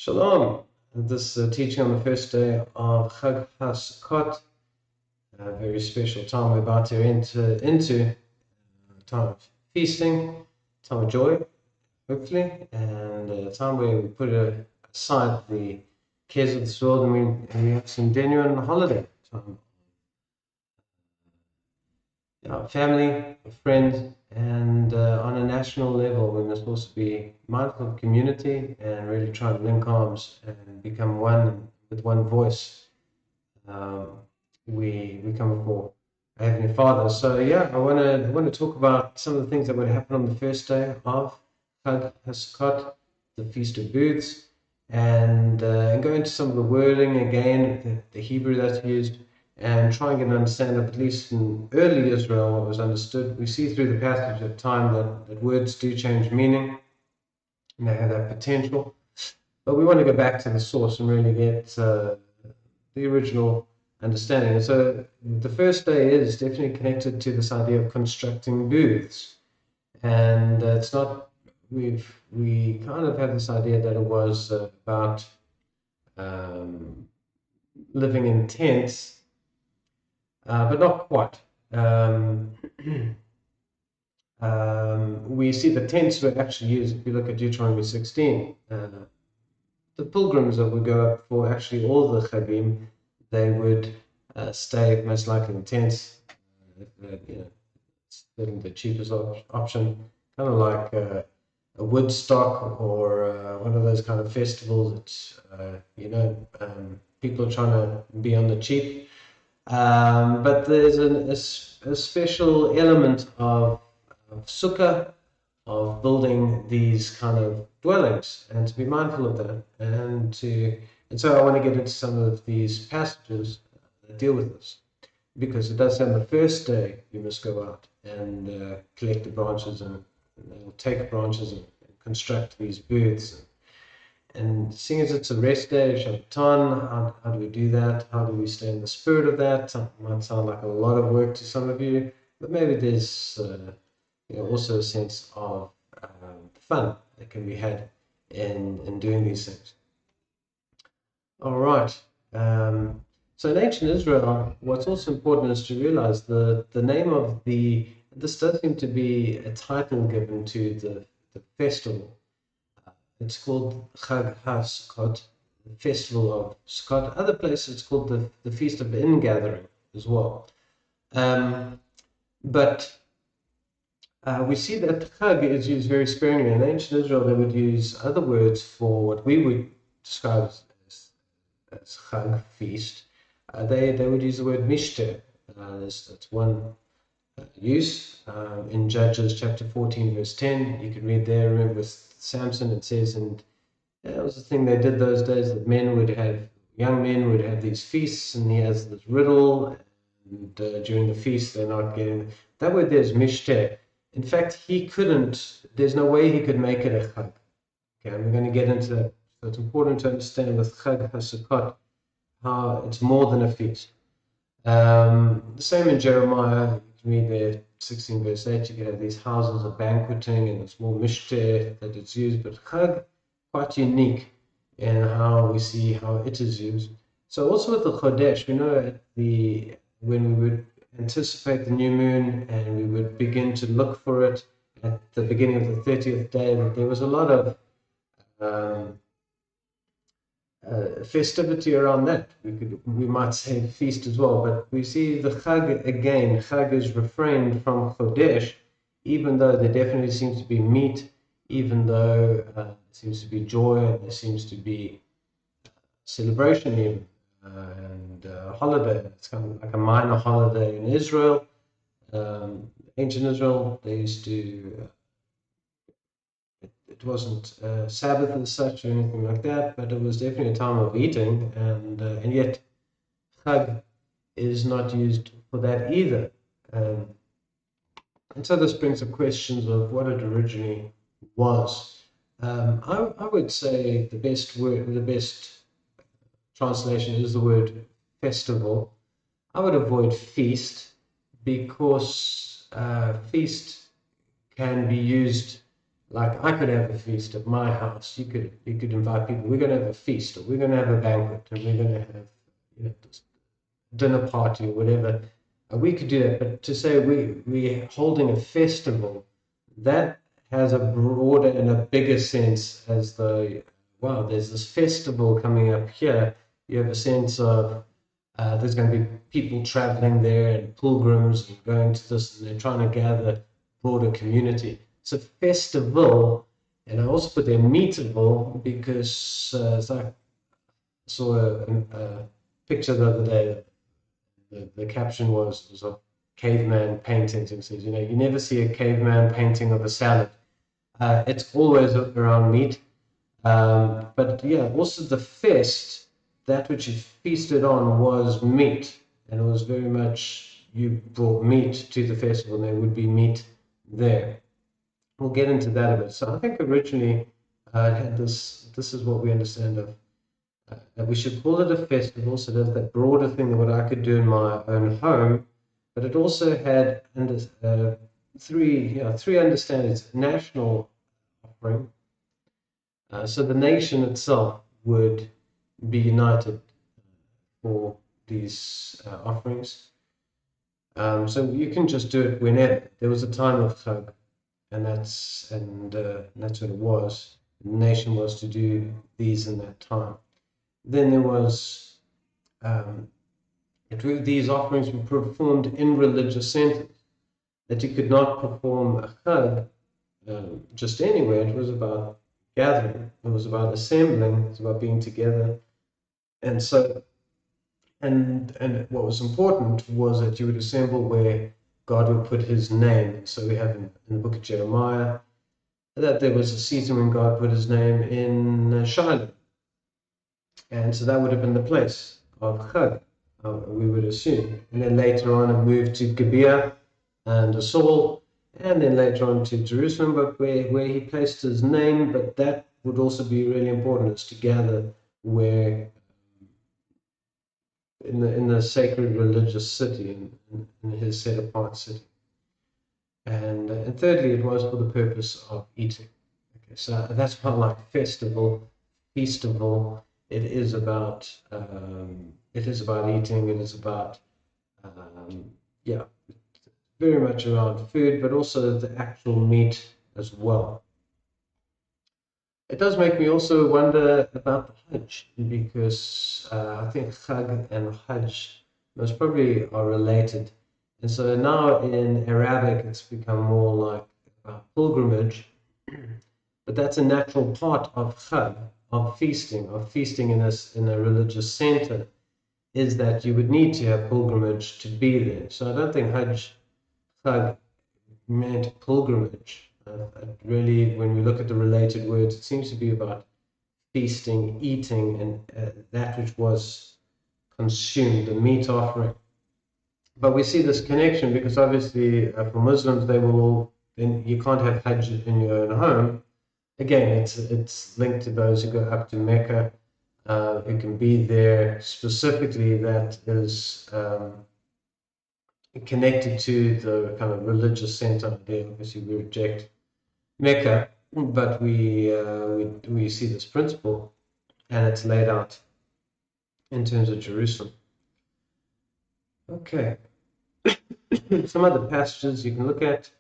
Shalom. This teaching on the first day of Chag HaSukkot, a very special time we're about to enter into, a time of feasting, time of joy, hopefully, and a time where we put aside the cares of this world and we have some genuine holiday time. Our family, friends, and on a national level, we must also be mindful of community and really try and link arms and become one with one voice. We come before our Heavenly Father. So yeah, I want to talk about some of the things that would happen on the first day of Chag HaSukkot, the Feast of Booths, and go into some of the wording again, the Hebrew that's used, and try and get an understanding of, at least in early Israel, what was understood. We see through the passage of time that words do change meaning, and they have that potential. But we want to go back to the source and really get the original understanding. And so the first day is definitely connected to this idea of constructing booths. And it's not, we kind of have this idea that it was about living in tents, but not quite. We see the tents were actually used, if you look at Deuteronomy 16, the pilgrims that would go up for actually all the Chagim, they would stay most likely in tents, certainly the cheapest option, kind of like a Woodstock or one of those kind of festivals that, people are trying to be on the cheap. But there's a special element of sukkah, of building these kind of dwellings, and to be mindful of that. And so I want to get into some of these passages that deal with this, because it does say on the first day you must go out and collect the branches, and they'll take branches and construct these booths. And seeing as it's a rest day, Shabbaton, how do we do that? How do we stay in the spirit of that? It might sound like a lot of work to some of you, but maybe there's also a sense of fun that can be had in doing these things. All right. So in ancient Israel, what's also important is to realize the name of this does seem to be a title given to the festival. It's called Chag HaSukkot, the festival of Sukkot. Other places it's called the Feast of Ingathering as well. But we see that Chag is used very sparingly. In ancient Israel, they would use other words for what we would describe as Chag, feast. They would use the word Mishter. That's one use. In Judges chapter 14, verse 10, you can read there, remember with Samson, it says, and that was the thing they did those days, that young men would have these feasts, and he has this riddle, and during the feast they're not getting, that word there's Mishter. In fact, there's no way he could make it a Chag. Okay, and we're going to get into that. So it's important to understand with Chag HaSukkot how it's more than a feast. The same in Jeremiah, you can read there, 16 verse 8, you can have these houses of banqueting, and it's more mishter that it's used, but Chag, quite unique in how we see how it is used. So also with the Chodesh, we know when we would anticipate the new moon and we would begin to look for it at the beginning of the 30th day, that there was a lot of festivity around that. We might say feast as well, but we see the Chag again. Chag is refrained from Chodesh, even though there definitely seems to be meat, even though there seems to be joy, and there seems to be celebration even, and holiday. It's kind of like a minor holiday in Israel. Ancient Israel, they used to it wasn't Sabbath as such or anything like that, but it was definitely a time of eating, and yet Chag is not used for that either. And so this brings up questions of what it originally was. I would say the best translation is the word festival. I would avoid feast, because feast can be used Like I could have a feast at my house. You could invite people. We're going to have a feast, or we're going to have a banquet, and we're going to have this dinner party or whatever. We could do that, but to say we're holding a festival, that has a broader and a bigger sense as the wow. There's this festival coming up here. You have a sense of there's going to be people traveling there and pilgrims and going to this, and they're trying to gather broader community. It's a festival, and I also put there meetable because so I saw a picture the other day. The caption was of caveman paintings, and says, you never see a caveman painting of a salad. It's always around meat. But yeah, also the feast, that which you feasted on was meat, and it was very much you brought meat to the festival, and there would be meat there. We'll get into that a bit. So I think originally had this. This is what we understand of that we should call it a festival. So there's that broader thing that what I could do in my own home, but it also had three understandings: national offering. So the nation itself would be united for these offerings. So you can just do it whenever. There was a time of Chag, and that's what it was. The nation was to do these in that time. Then there was these offerings were performed in religious centers. That you could not perform a Chag just anywhere. It was about gathering. It was about assembling. It was about being together. And so, and what was important was that you would assemble where God would put His name. So we have in the book of Jeremiah that there was a season when God put His name in Shiloh, and so that would have been the place of Chag, we would assume. And then later on, it moved to Gibeah and Saul, and then later on to Jerusalem, but where He placed His name. But that would also be really important, is to gather where in the sacred religious city, in His set apart city. And thirdly, it was for the purpose of eating. Okay, so that's why I like festival, feastival. It is about eating. It is about yeah, very much around food, but also the actual meat as well. It does make me also wonder about the Hajj, because I think Chag and Hajj most probably are related. And so now in Arabic, it's become more like pilgrimage, but that's a natural part of Chag, of feasting in a religious center, is that you would need to have pilgrimage to be there. So I don't think Chag meant pilgrimage. Really, when we look at the related words, it seems to be about feasting, eating, and that which was consumed, the meat offering. But we see this connection because obviously for Muslims, they will all, then you can't have Hajj in your own home. Again, it's linked to those who go up to Mecca, who can be there specifically. That is connected to the kind of religious center idea. Obviously, we reject Mecca, but we see this principle, and it's laid out in terms of Jerusalem. Okay, some other passages you can look at.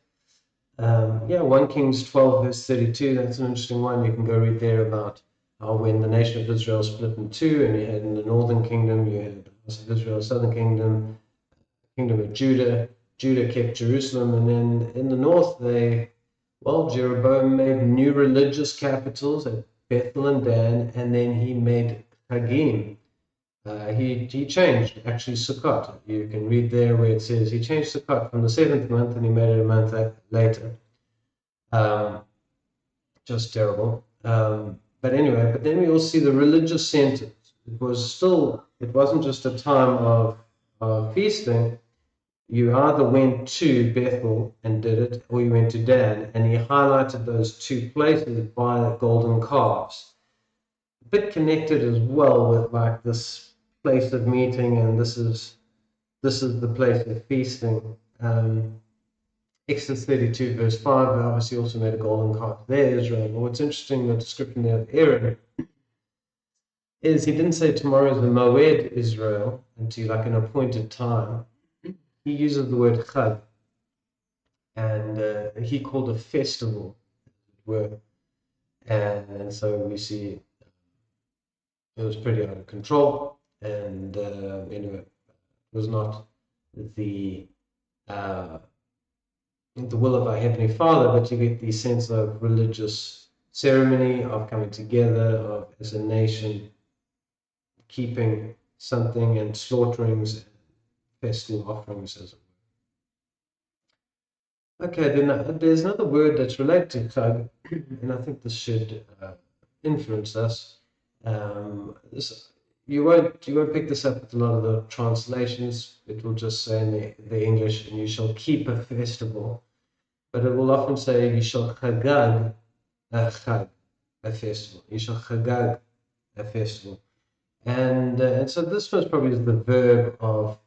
1 Kings 12 verse 32. That's an interesting one. You can go read there about how when the nation of Israel split in two, and you had in the northern kingdom, you had the house of Israel, southern kingdom, kingdom of Judah. Judah kept Jerusalem, and then in the north Jeroboam made new religious capitals at Bethel and Dan, and then he made Hagim. He changed actually Sukkot. You can read there where it says he changed Sukkot from the 7th month and he made it a month later. Just terrible. But anyway, but then we all see the religious centers. It wasn't just a time of feasting. You either went to Bethel and did it, or you went to Dan, and he highlighted those two places by the golden calves. A bit connected as well with like this place of meeting, and this is the place of feasting. Exodus 32 verse 5, they obviously also made a golden calf there, Israel. But what's interesting, the description there of Aaron, is he didn't say tomorrow is the Moed Israel until like an appointed time. He uses the word Chag, and he called a festival, word. And so we see it was pretty out of control, and anyway, it was not the will of our Heavenly Father, but you get the sense of religious ceremony, of coming together, of as a nation keeping something and slaughterings and festal offerings as it were. Okay, then there's another word that's related to Chag, and I think this should influence us. You won't pick this up with a lot of the translations. It will just say in the English, and you shall keep a festival. But it will often say, you shall chagag a chag, a festival. You shall chagag a festival. And so this was probably the verb of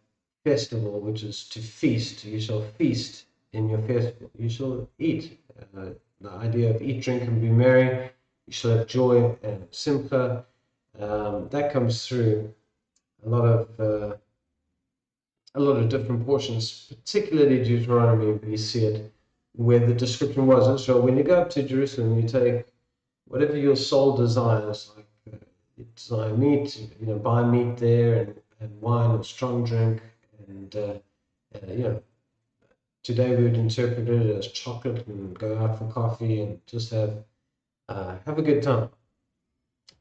festival, which is to feast. You shall feast in your festival. You shall eat. The idea of eat, drink, and be merry. You shall have joy and simcha. That comes through a lot of different portions, particularly Deuteronomy. We see it where the description was Israel. When you go up to Jerusalem, you take whatever your soul desires, like desire meat, buy meat there, and wine or strong drink, and today we would interpret it as chocolate, and go out for coffee and just have a good time.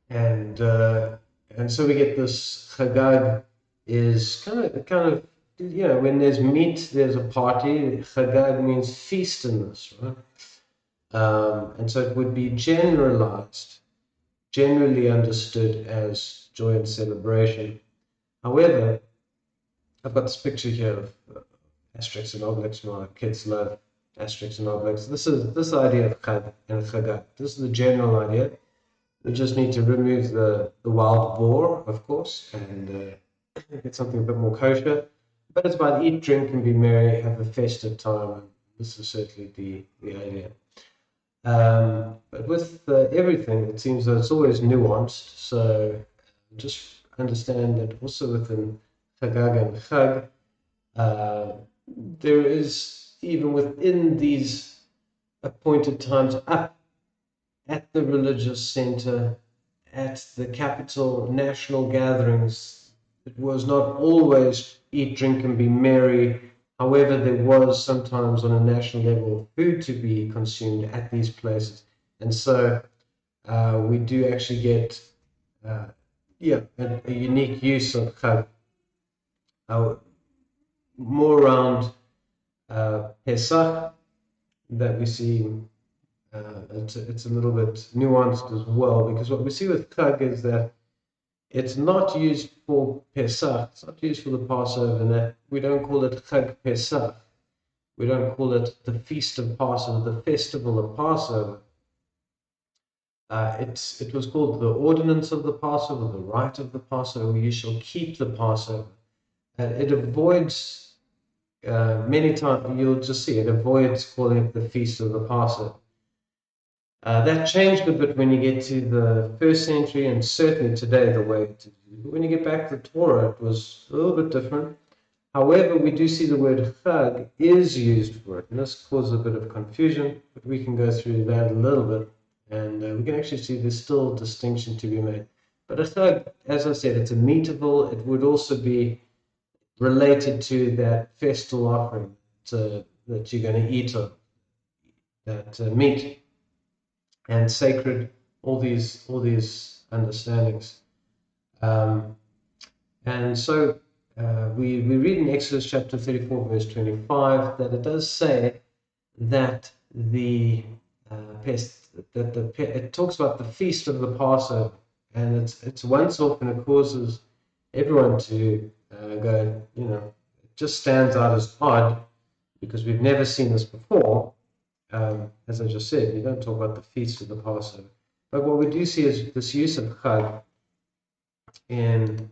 And so we get this chagag is kind of when there's meat, there's a party. Chagag means feastfulness, right? And so it would be generally understood as joy and celebration. However, I've got this picture here of asterisks and obelisks. My kids love asterisks and obelisks. This is this idea of chag and chagag. This is the general idea. We just need to remove the wild boar, of course, and get something a bit more kosher. But it's about eat, drink, and be merry, have a festive time. And this is certainly the idea. But with everything, it seems that it's always nuanced. So just understand that also within chagag and chag, there is, even within these appointed times up at the religious center, at the capital, national gatherings, it was not always eat, drink, and be merry. However, there was sometimes on a national level food to be consumed at these places. And so we do actually get a unique use of chag, more around Pesach, that we see. It's a little bit nuanced as well, because what we see with chag is that it's not used for Pesach. It's not used for the Passover. And that we don't call it Chag Pesach. We don't call it the Feast of Passover, the Festival of Passover. It was called the ordinance of the Passover, the rite of the Passover. You shall keep the Passover. It avoids, many times, you'll just see, it avoids calling it the Feast of the Passover. That changed a bit when you get to the first century, and certainly today the way to do it. But when you get back to Torah, it was a little bit different. However, we do see the word chag is used for it, and this causes a bit of confusion, but we can go through that a little bit, and we can actually see there's still a distinction to be made. But a chag, as I said, it's a meatable. It would also be related to that festal offering that you're going to eat of, that meat. And sacred, all these understandings, and so we read in Exodus chapter 34 verse 25 that it does say that it talks about the feast of the Passover, and it's once off, and it causes everyone to go, it just stands out as odd because we've never seen this before. As I just said, you don't talk about the feast of the Passover. But what we do see is this use of chag in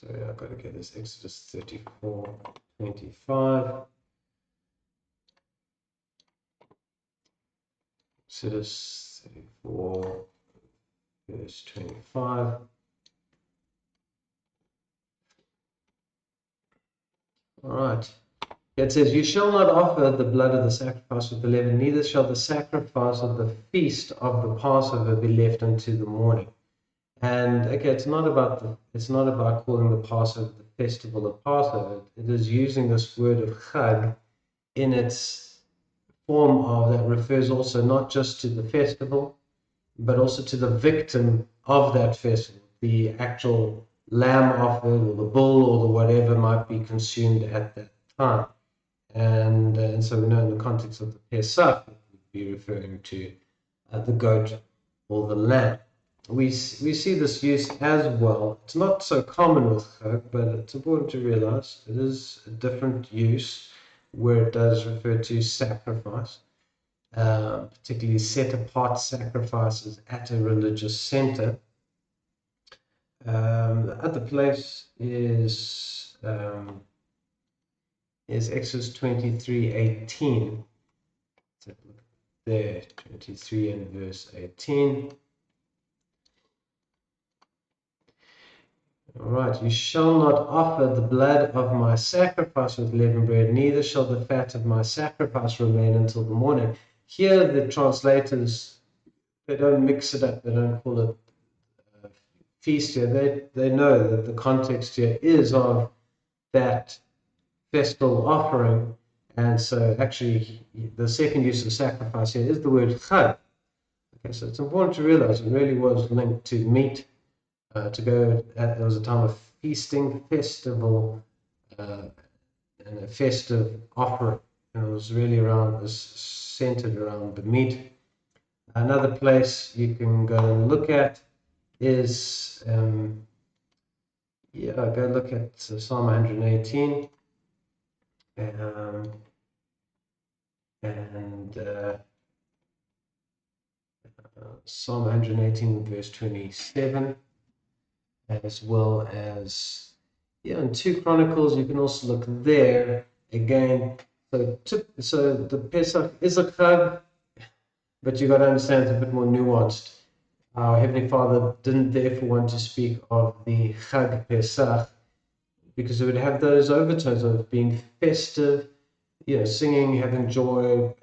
So I've got to get this Exodus 34:25. Exodus 34, verse 25. All right. It says, "You shall not offer the blood of the sacrifice with the leaven, neither shall the sacrifice of the feast of the Passover be left until the morning." And okay, it's not about calling the Passover the festival of Passover. It is using this word of chag in its form of that refers also not just to the festival, but also to the victim of that festival, the actual lamb offered or the bull or the whatever might be consumed at that time. And so we know in the context of the Pesach, it would be referring to the goat or the lamb. We see this use as well. It's not so common with chag, but it's important to realize it is a different use where it does refer to sacrifice, particularly set apart sacrifices at a religious center. The other place is Exodus 23:18. Let's have a look there, 23 and verse 18. All right, "You shall not offer the blood of my sacrifice with leavened bread, neither shall the fat of my sacrifice remain until the morning." Here, the translators, they don't mix it up. They don't call it feast here. They know that the context here is of that festal offering. And so actually, the second use of sacrifice here is the word chag. Okay, so it's important to realize it really was linked to meat. There was a time of feasting, festival, and a festive offering. And it was really centered around the meat. Another place you can go and look at is, go look at Psalm 118. Psalm 118, verse 27. As well as, in 2 Chronicles, you can also look there again. So the Pesach is a chag, but you got to understand it's a bit more nuanced. Our Heavenly Father didn't therefore want to speak of the Chag Pesach because it would have those overtones of being festive, singing, having joy,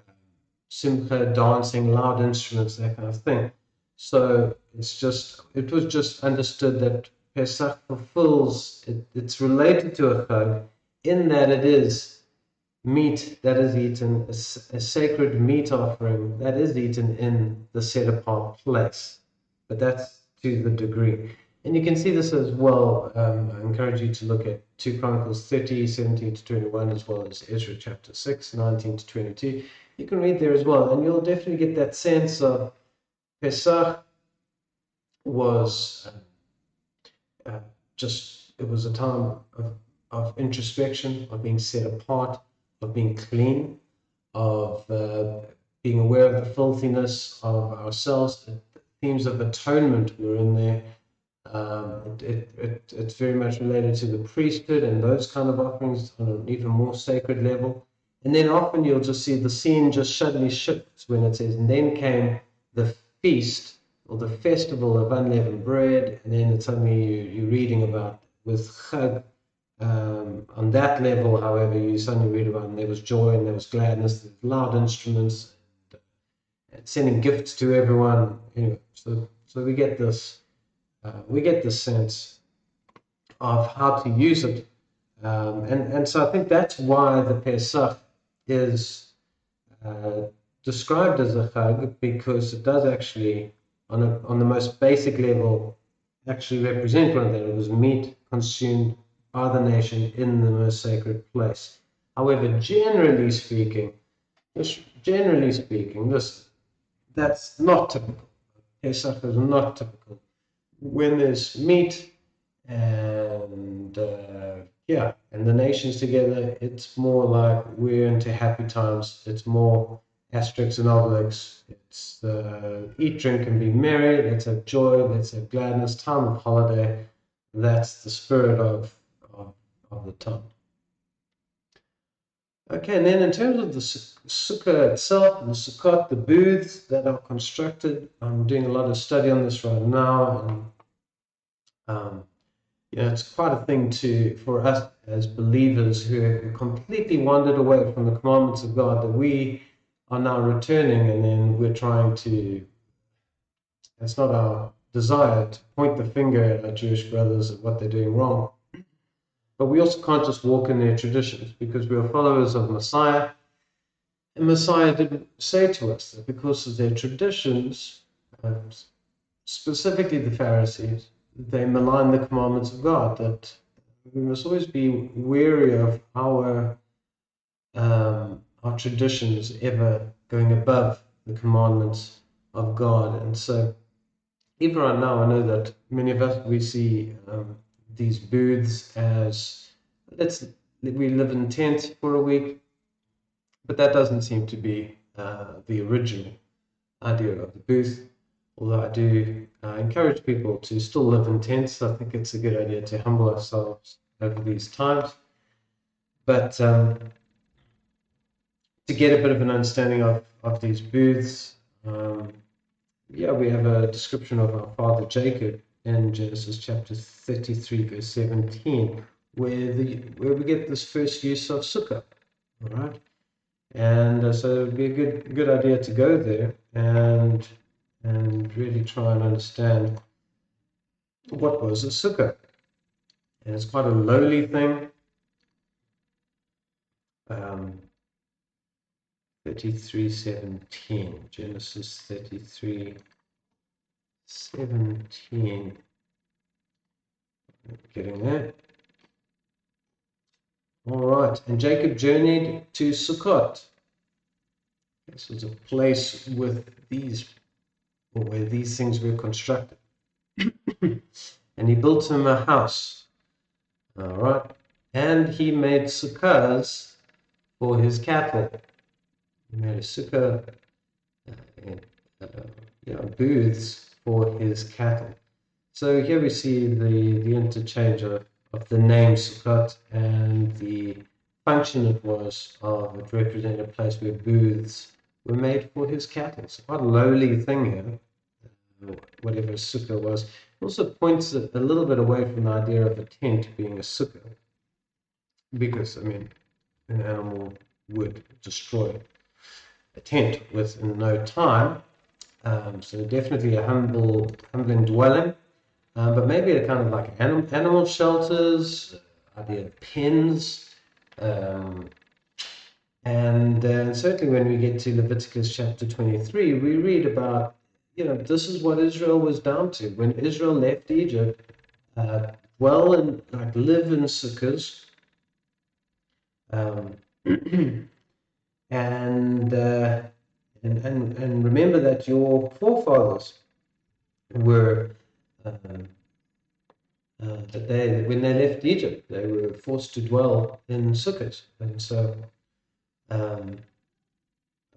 simcha, dancing, loud instruments, that kind of thing. So it was just understood that Pesach fulfills, it's related to a chag in that it is meat that is eaten, a sacred meat offering that is eaten in the set apart place. But that's to the degree. And you can see this as well. I encourage you to look at 2 Chronicles 30, 17 to 21, as well as Ezra chapter 6, 19 to 22. You can read there as well, and you'll definitely get that sense of Pesach was it was a time of introspection, of being set apart, of being clean, of being aware of the filthiness of ourselves. The themes of atonement were in there. It's very much related to the priesthood and those kind of offerings on an even more sacred level. And then often you'll just see the scene just suddenly shifts when it says, "And then came the feast," or the festival of unleavened bread, and then suddenly you're reading about with chag. On that level, however, you suddenly read about, and there was joy and there was gladness, there was loud instruments, and sending gifts to everyone. Anyway, so we get this sense of how to use it, and so I think that's why the Pesach is described as a chag, because it does actually, on the most basic level, actually represent one of that. It was meat consumed by the nation in the most sacred place. However, generally speaking, that's not typical. Pesach is not typical. When there's meat and and the nations together, it's more like we're into happy times. It's more asterisks and obelix. It's eat, drink, and be merry. Let's have joy. Let's have gladness. Time of holiday. that's the spirit of the time. Okay, and then in terms of the sukkah itself, the sukkot, the booths that are constructed, I'm doing a lot of study on this right now, and it's quite a thing for us as believers who have completely wandered away from the commandments of God, that we are now returning, and then we're trying to. It's not our desire to point the finger at our Jewish brothers and what they're doing wrong. But we also can't just walk in their traditions, because we are followers of Messiah. And Messiah didn't say to us that because of their traditions, specifically the Pharisees, they malign the commandments of God, that we must always be wary of our traditions ever going above the commandments of God. And so even right now, I know that many of us, we see these booths as, we live in tents for a week, but that doesn't seem to be the original idea of the booth. Although I do encourage people to still live in tents. I think it's a good idea to humble ourselves over these times. But to get a bit of an understanding of these booths, we have a description of our father Jacob in Genesis chapter 33, verse 17, where we get this first use of sukkah. All right, and so it'd be a good idea to go there and really try and understand what was a sukkah. And it's quite a lowly thing. 33:17, Genesis 33:17. Getting there. All right, and Jacob journeyed to Sukkot. This was a place where these things were constructed. And he built him a house. All right, and he made sukkahs for his cattle. He made a sukkah, booths for his cattle. So here we see the interchange of the name Sukkot and the function it was of it represented a place where booths were made for his cattle. It's quite a lowly thing here, whatever a sukkah was. It also points a little bit away from the idea of a tent being a sukkah, because, an animal would destroy a tent within no time. So definitely a humbling dwelling. But maybe a kind of like animal shelters, idea of pens, and certainly when we get to Leviticus chapter 23, we read about, this is what Israel was down to. When Israel left Egypt, live in sukkahs, and remember that your forefathers were when they left Egypt, they were forced to dwell in sukkahs. And so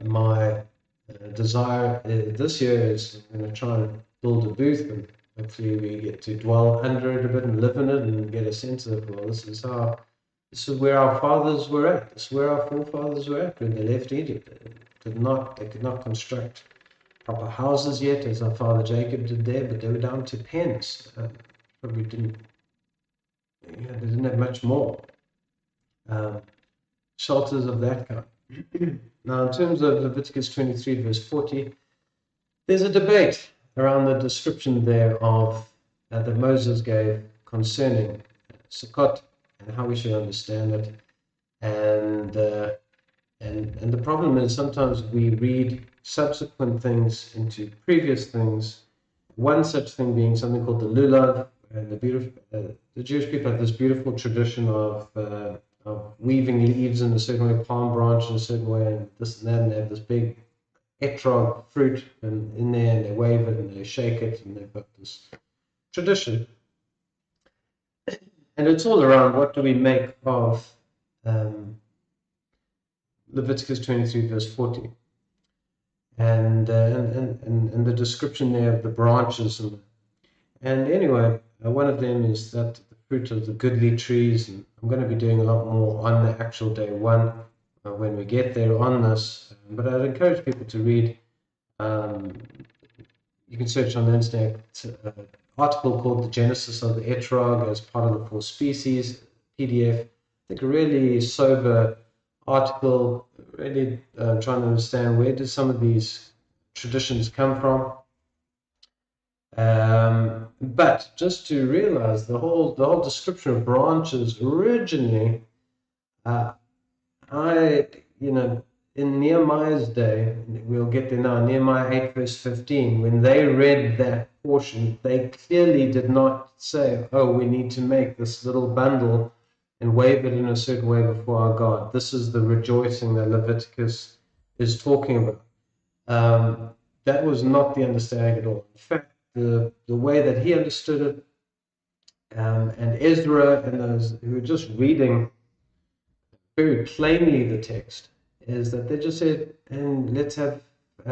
my desire this year is I'm going to try and build a booth, and hopefully we get to dwell under it a bit and live in it and get a sense of, well, this is where our fathers were at. This is where our forefathers were at when they left Egypt. They could not construct proper houses yet, as our father Jacob did there, but they were down to pens. Probably they didn't have much more shelters of that kind. Now, in terms of Leviticus 23, verse 40, there's a debate around the description there of that Moses gave concerning Sukkot and how we should understand it. And the problem is sometimes we read subsequent things into previous things. One such thing being something called the lulav. And the Jewish people have this beautiful tradition of weaving leaves in a certain way, palm branch in a certain way, and this and that, and they have this big etrog fruit in there, and they wave it and they shake it, and they've got this tradition. And it's all around what do we make of Leviticus 23, verse 40. And the description there of the branches And anyway, one of them is that the fruit of the goodly trees, and I'm going to be doing a lot more on the actual day one when we get there on this. But I'd encourage people to read. Um, you can search on the internet an article called The Genesis of the Etrog as part of the four species PDF. I think a really sober article, really trying to understand where do some of these traditions come from. But just to realize the whole description of branches originally, uh, in Nehemiah's day, we'll get there now, Nehemiah 8 verse 15, when they read that portion, they clearly did not say, oh, we need to make this little bundle and wave it in a certain way before our God. This is the rejoicing that Leviticus is talking about. That was not the understanding at all. In fact, the way that he understood it, and Ezra and those who were just reading very plainly the text, is that they just said, and let's have,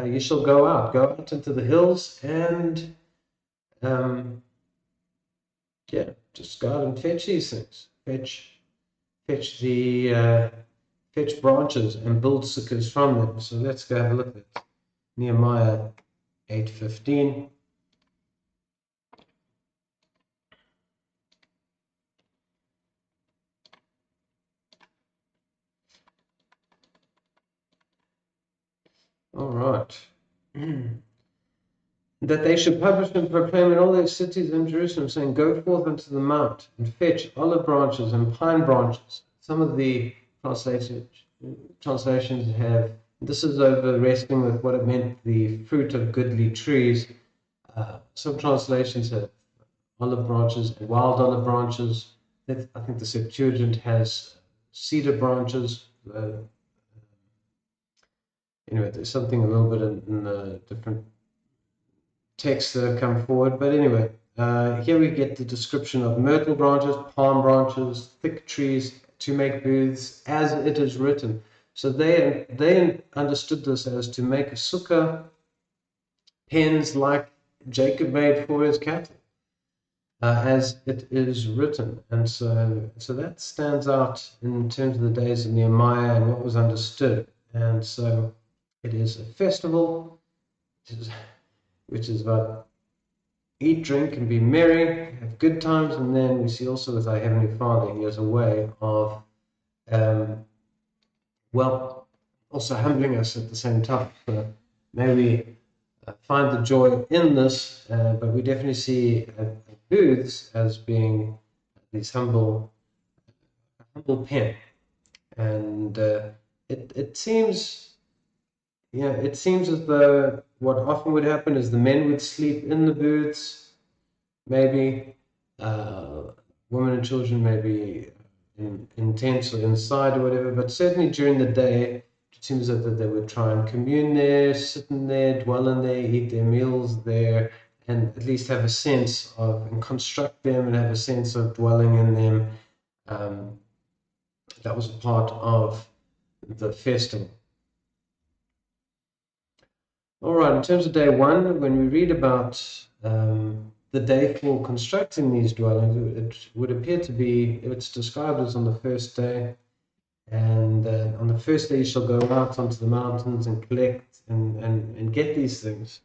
you shall go out into the hills and, yeah, just go out and fetch these things, fetch the, fetch branches and build sukkahs from them. So let's go have a look at Nehemiah 8:15. All right. That they should publish and proclaim in all their cities in Jerusalem, saying, go forth unto the mount and fetch olive branches and pine branches. Some of the translations have, this is over wrestling with what it meant, the fruit of goodly trees. Some translations have olive branches and wild olive branches. I think the Septuagint has cedar branches. Anyway, there's something a little bit in the different texts that have come forward. But anyway, here we get the description of myrtle branches, palm branches, thick trees to make booths, as it is written. So they understood this as to make a sukkah, pens like Jacob made for his cattle, as it is written. And so that stands out in terms of the days of Nehemiah and what was understood. And so it is a festival, which is about eat, drink, and be merry, have good times. And then we see also with our Heavenly Father, He has a way of, also humbling us at the same time. So may we find the joy in this, but we definitely see booths as being these humble pen. And it seems, it seems as though what often would happen is the men would sleep in the booths, maybe women and children maybe in tents or inside or whatever, but certainly during the day, it seems that they would try and commune there, sit in there, dwell in there, eat their meals there, and at least have a sense of, and construct them and have a sense of dwelling in them. That was a part of the festival. All right, in terms of day one, when we read about the day for constructing these dwellings, it would appear to be, it's described as on the first day. And on the first day you shall go out onto the mountains and collect and get these things.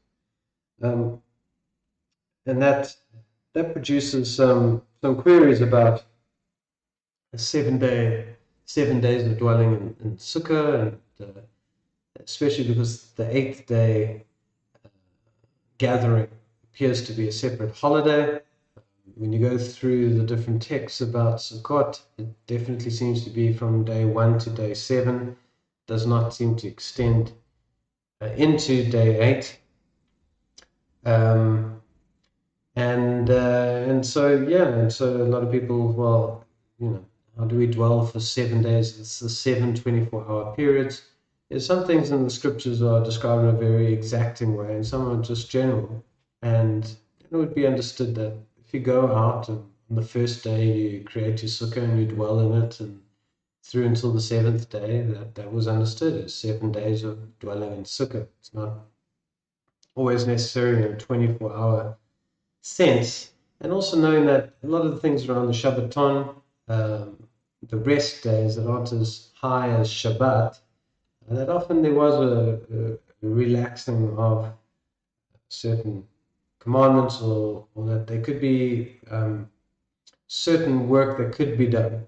And that produces some queries about a 7 days of dwelling in sukkah, and especially because the 8th day gathering appears to be a separate holiday. When you go through the different texts about Sukkot, it definitely seems to be from day 1 to day 7. Does not seem to extend into day 8. And so a lot of people, well, how do we dwell for 7 days? It's the 7 24-hour periods. There's some things in the scriptures are described in a very exacting way, and some are just general. And it would be understood that if you go out and on the first day you create your sukkah and you dwell in it, and through until the 7th day, that was understood as 7 days of dwelling in sukkah. It's not always necessarily in a 24-hour sense. And also knowing that a lot of the things around the Shabbaton, the rest days that aren't as high as Shabbat, that often there was a relaxing of certain commandments, or that there could be certain work that could be done,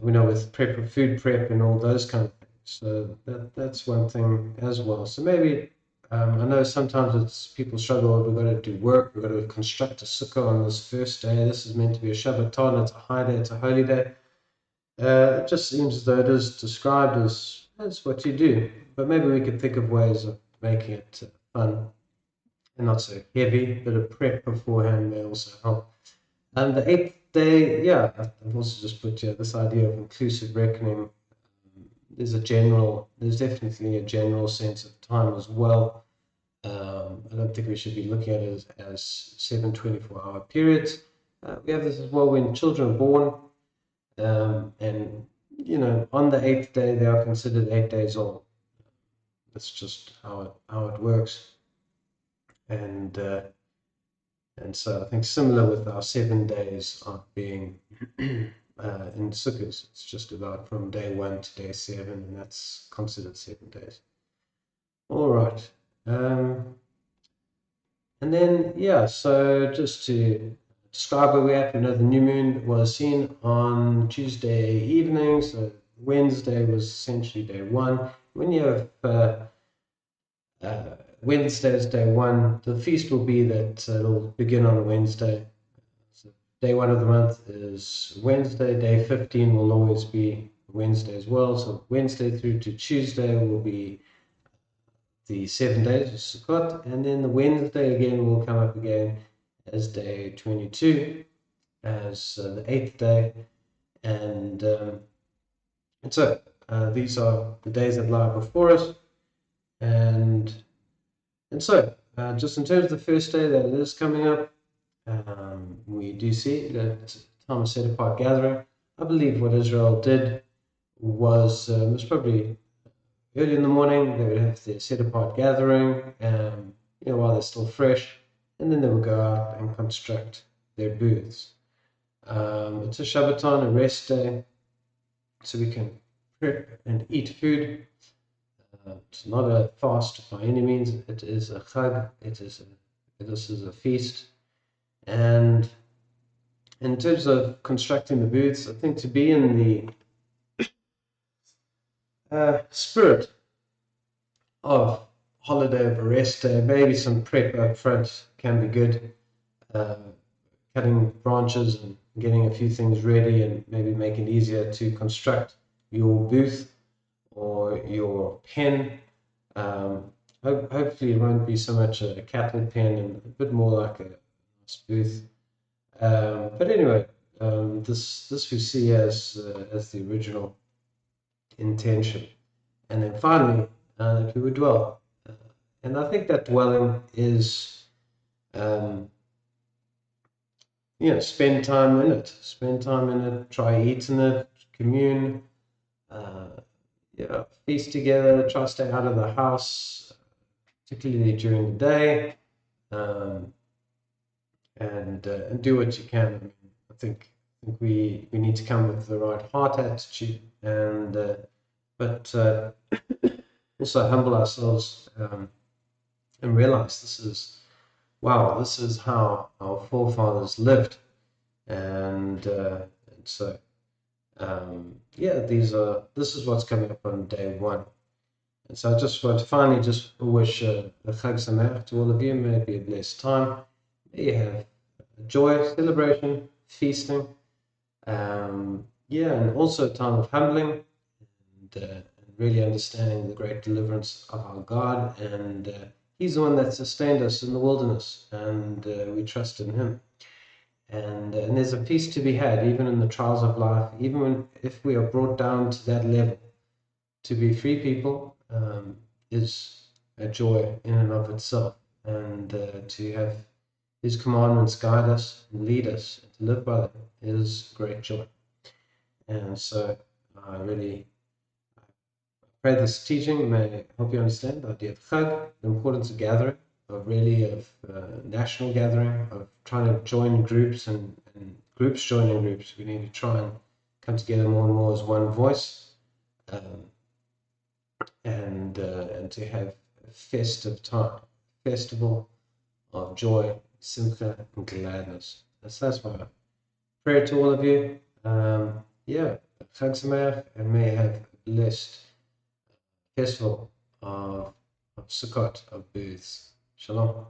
with food prep and all those kind of things. So that's one thing as well. So maybe I know sometimes people struggle. We've got to do work. We've got to construct a sukkah on this first day. This is meant to be a Shabbaton. It's a high day. It's a holy day. It just seems as though it is described as what you do. But maybe we could think of ways of making it fun and not so heavy. A bit of prep beforehand may also help. And the eighth day, yeah, I've also just put this idea of inclusive reckoning. There's definitely a general sense of time as well. I don't think we should be looking at it as 7 24-hour periods. We have this as well when children are born, and on the eighth day they are considered 8 days old. That's just how it works, and so I think similar with our 7 days of being in Sukkot, it's just about from day 1 to day 7, and that's considered 7 days. All right. And then, so just to describe where we're at, we know the new moon was seen on Tuesday evening, so Wednesday was essentially day 1. When you have Wednesday is day 1, the feast will be that it'll begin on a Wednesday. So day 1 of the month is Wednesday, day 15 will always be Wednesday as well, so Wednesday through to Tuesday will be the 7 days of Sukkot, and then the Wednesday again will come up again as day 22, as the 8th day, and so these are the days that lie before us, and so just in terms of the first day that is coming up, we do see that time of set-apart gathering. I believe what Israel did was probably early in the morning. They would have their set-apart gathering, while they're still fresh, and then they would go out and construct their booths. It's a Shabbaton, a rest day, so we can prep and eat food. It's not a fast by any means. It is a chag. This is a feast. And in terms of constructing the booths, I think to be in the spirit of holiday of a rest day, maybe some prep up front can be good. Cutting branches and getting a few things ready, and maybe making it easier to construct your booth or your pen. Hopefully it won't be so much a cattle pen and a bit more like a nice booth. But anyway, this we see as the original intention. And then finally, that we would dwell. And I think that dwelling is, spend time in it, try eat in it, commune, feast together, try to stay out of the house, particularly during the day, and do what you can. I mean, I think we need to come with the right heart attitude, and but also humble ourselves, and realize this is how our forefathers lived, and so this is what's coming up on day 1. And so I just want to finally just wish a Chag Sameach to all of you. May it be a blessed time. May you have joy, celebration, feasting, and also a time of humbling, and really understanding the great deliverance of our God. And He's the one that sustained us in the wilderness, and we trust in Him. And there's a peace to be had, even in the trials of life, even if we are brought down to that level. To be free people is a joy in and of itself, and to have His commandments guide us and lead us and to live by them is great joy. And so I really pray this teaching may help you understand the idea of chag, the importance of gathering, national gathering, of trying to join groups and groups joining groups. We need to try and come together more and more as one voice, and to have a festive time, festival of joy, simcha, and gladness. That's my prayer to all of you. Yeah, Chag Sameach, and may have a blessed festival of Sukkot, of booths. Shalom.